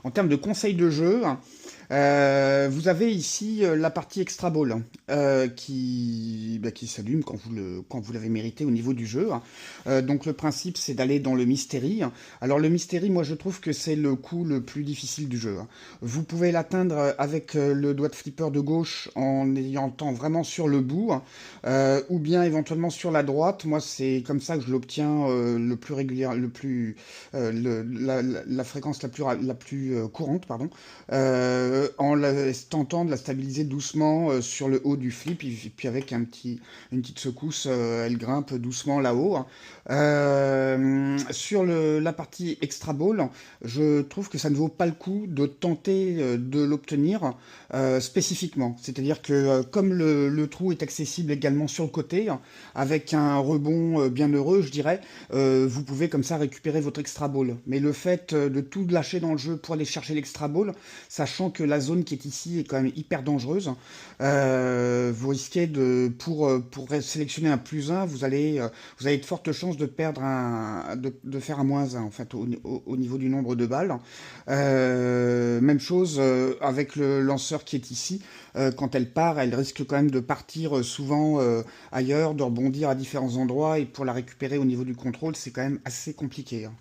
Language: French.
en termes de conseils de jeu, vous avez ici la partie extra ball qui s'allume quand vous l'avez mérité au niveau du jeu. Donc le principe c'est d'aller dans le mystérie. Alors le mystérie, moi je trouve que c'est le coup le plus difficile du jeu. Vous pouvez l'atteindre avec le doigt de flipper de gauche en ayant le temps vraiment sur le bout, ou bien éventuellement sur la droite. Moi c'est comme ça que je l'obtiens le plus régulier, la fréquence la plus courante, pardon, tentant de la stabiliser doucement sur le haut du flip, et puis avec une petite secousse, elle grimpe doucement là-haut. Sur la partie extra ball, je trouve que ça ne vaut pas le coup de tenter de l'obtenir spécifiquement. C'est-à-dire que comme le trou est accessible également sur le côté, avec un rebond bien heureux, je dirais, vous pouvez comme ça récupérer votre extra ball. Mais le fait de tout lâcher dans le jeu pour aller chercher l'extra ball, sachant que la zone qui est ici est quand même hyper dangereuse, vous risquez pour sélectionner un +1, vous avez de fortes chances de perdre de faire un -1 en fait au niveau du nombre de balles. Même chose avec le lanceur qui est ici. Quand elle part, elle risque quand même de partir souvent ailleurs, de rebondir à différents endroits, et pour la récupérer au niveau du contrôle, c'est quand même assez compliqué, hein.